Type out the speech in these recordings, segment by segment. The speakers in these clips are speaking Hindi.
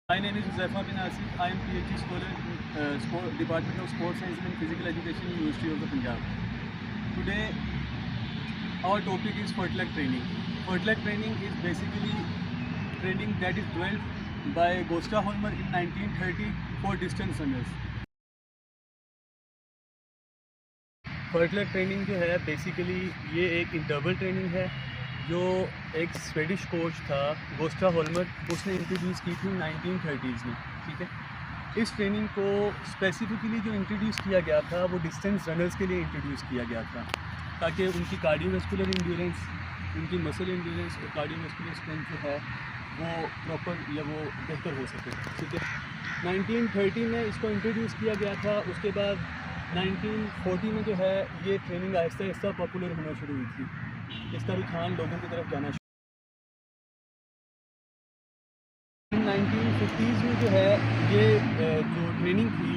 My name is Huzaifa bin Asif. I am PhD scholar in Department of Sports Science and Physical Education, University of the Punjab. Today, our topic is fartlek training. Fartlek training is basically training that is developed by Gösta Holmer in 1930 for distance runners. fartlek training जो है basically ये एक इंटरवल ट्रेनिंग है जो एक स्वीडिश कोच था गोस्टा होल्मर, उसने इंट्रोड्यूस की थी 1930s में। ठीक है, इस ट्रेनिंग को स्पेसिफिकली जो इंट्रोड्यूस किया गया था वो डिस्टेंस रनर्स के लिए इंट्रोड्यूस किया गया था, ताकि उनकी कार्डियोवैस्कुलर इंड्योरेंस, उनकी मसल इंड्योरेंस और कार्डियोवैस्कुलर स्ट्रेंथ जो है वो प्रॉपर या वो बेहतर हो सके। ठीक है, 1930 में इसको इंट्रोड्यूस किया गया था। उसके बाद 1940 में जो है ये ट्रेनिंग आहिस्ता आहिस्ता पॉपुलर होना शुरू हुई थी, इसका रुझान लोगों की तरफ जाना शुरू। 1950s में जो है ये जो ट्रेनिंग थी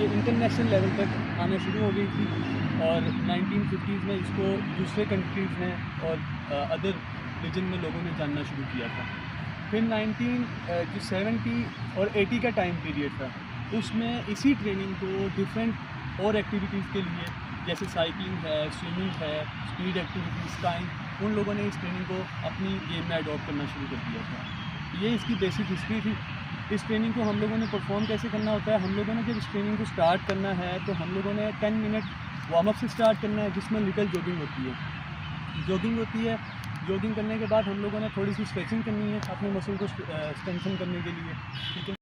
ये इंटरनेशनल लेवल तक आना शुरू हो गई थी और 1950s में इसको दूसरे कंट्रीज़ में और अदर रीजन में लोगों ने जानना शुरू किया था। फिर 1970 और 80 का टाइम पीरियड था, उसमें इसी ट्रेनिंग को डिफरेंट और एक्टिविटीज़ के लिए जैसे साइकिलिंग है, स्विमिंग है, स्पीड एक्टिविटीज़, टाइम, उन लोगों ने इस ट्रेनिंग को अपनी गेम में अडॉप्ट करना शुरू कर दिया था। ये इसकी बेसिक हिस्ट्री थी। इस ट्रेनिंग को हम लोगों ने परफॉर्म कैसे करना होता है, हम लोगों ने जब इस ट्रेनिंग को स्टार्ट करना है तो हम लोगों ने 10 मिनट वार्म अप से स्टार्ट करना है, जिसमें लिटिल जॉगिंग होती है। जॉगिंग करने के बाद हम लोगों ने थोड़ी सी स्ट्रेचिंग करनी है अपने मसल को स्ट्रेंथन करने के लिए। ठीक है,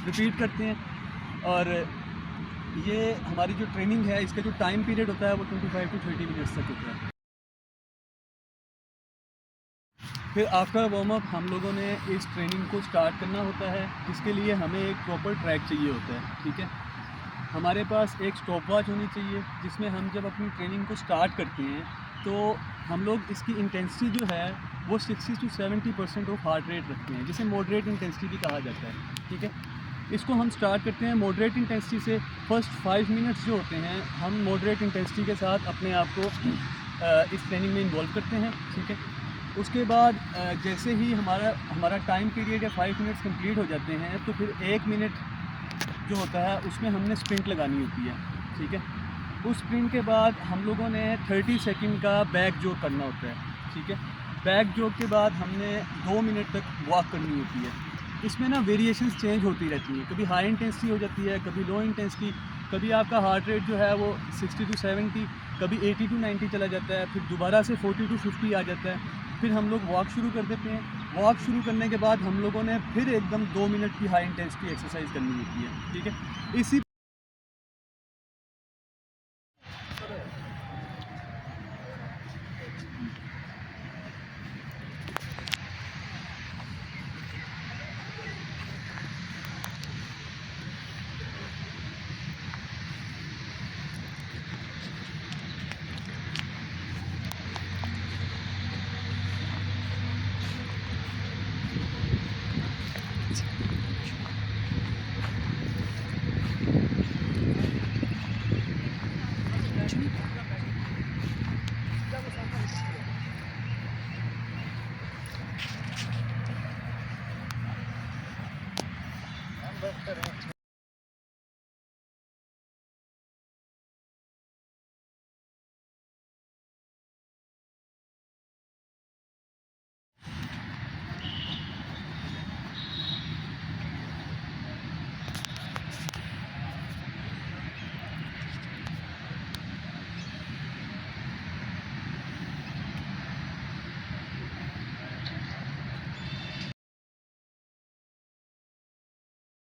रिपीट करते हैं और ये हमारी जो ट्रेनिंग है इसका जो टाइम पीरियड होता है वो 25 to 30 मिनट्स तक होता है। फिर आफ्टर वार्म अप हम लोगों ने इस ट्रेनिंग को स्टार्ट करना होता है, जिसके लिए हमें एक प्रॉपर ट्रैक चाहिए होता है। ठीक है, हमारे पास एक स्टॉप वॉच होनी चाहिए जिसमें हम जब अपनी ट्रेनिंग को स्टार्ट करते हैं तो हम लोग इसकी इंटेंसिटी जो है वो 60 to 70% ऑफ हार्ट रेट रखते हैं, जिसे मॉडरेट इंटेंसिटी भी कहा जाता है। ठीक है, इसको हम स्टार्ट करते हैं मॉडरेट इंटेंसिटी से। फर्स्ट 5 मिनट्स जो होते हैं हम मॉडरेट इंटेंसिटी के साथ अपने आप को इस ट्रेनिंग में इन्वॉल्व करते हैं। ठीक है, उसके बाद जैसे ही हमारा टाइम पीरियड या 5 मिनट्स कंप्लीट हो जाते हैं तो फिर 1 मिनट जो होता है उसमें हमने स्प्रिंट लगानी होती है। ठीक है, उस स्प्रिंट के बाद हम लोगों ने 30 सेकंड का बैक जॉग करना होता है। ठीक है, बैक जॉग के बाद हमने 2 मिनट तक वॉक करनी होती है। इसमें ना वेरिएशंस चेंज होती रहती हैं, कभी हाई इंटेंसिटी हो जाती है, कभी लो इंटेंसिटी, कभी आपका हार्ट रेट जो है वो 60 to 70, कभी 80 to 90 चला जाता है, फिर दोबारा से 40 to 50 आ जाता है। फिर हम लोग वॉक शुरू कर देते हैं। वॉक शुरू करने के बाद हम लोगों ने फिर एकदम 2 मिनट की हाई इंटेंसिटी एक्सरसाइज करनी होती है। ठीक है, इसी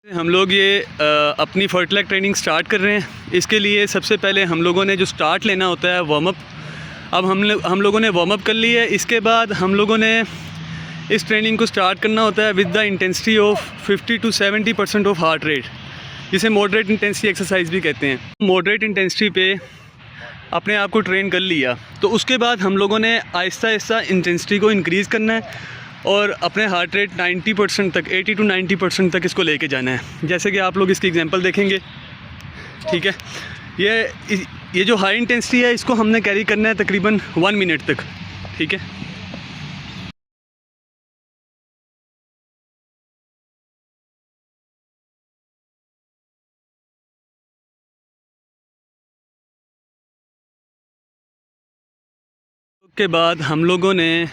हम लोग ये अपनी fartlek ट्रेनिंग स्टार्ट कर रहे हैं। इसके लिए सबसे पहले हम लोगों ने जो स्टार्ट लेना होता है वार्म अप। अब हम लोगों ने वार्म अप कर ली है। इसके बाद हम लोगों ने इस ट्रेनिंग को स्टार्ट करना होता है with the intensity of 50 to 70% of heart rate, जिसे मॉडरेट इंटेंसिटी एक्सरसाइज भी कहते हैं। मॉडरेट इंटेंसिटी पे अपने आप को ट्रेन कर लिया तो उसके बाद हम लोगों ने आहिस्ता आहिस्ता इंटेंसिटी को इंक्रीज़ करना है और अपने हार्ट रेट 90% तक, 80 to 90% तक इसको लेके जाना है। जैसे कि आप लोग इसकी एग्जांपल देखेंगे। ठीक है, ये जो हाई इंटेंसिटी है इसको हमने कैरी करना है तकरीबन 1 मिनट तक। ठीक है। के बाद हम लोगों ने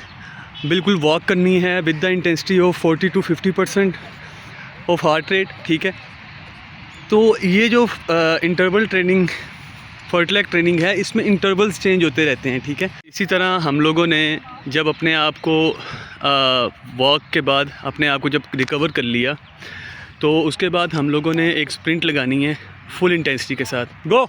बिल्कुल वॉक करनी है with the intensity of 40 to 50% of heart rate, ठीक है। तो ये जो इंटरवल ट्रेनिंग फर्टलैक ट्रेनिंग है, इसमें इंटरवल्स चेंज होते रहते हैं, ठीक है। इसी तरह हम लोगों ने जब अपने आप को वॉक के बाद अपने आप को जब रिकवर कर लिया, तो उसके बाद हम लोगों ने एक स्प्रिंट लगानी है फुल इंटेंसिटी के साथ। गो।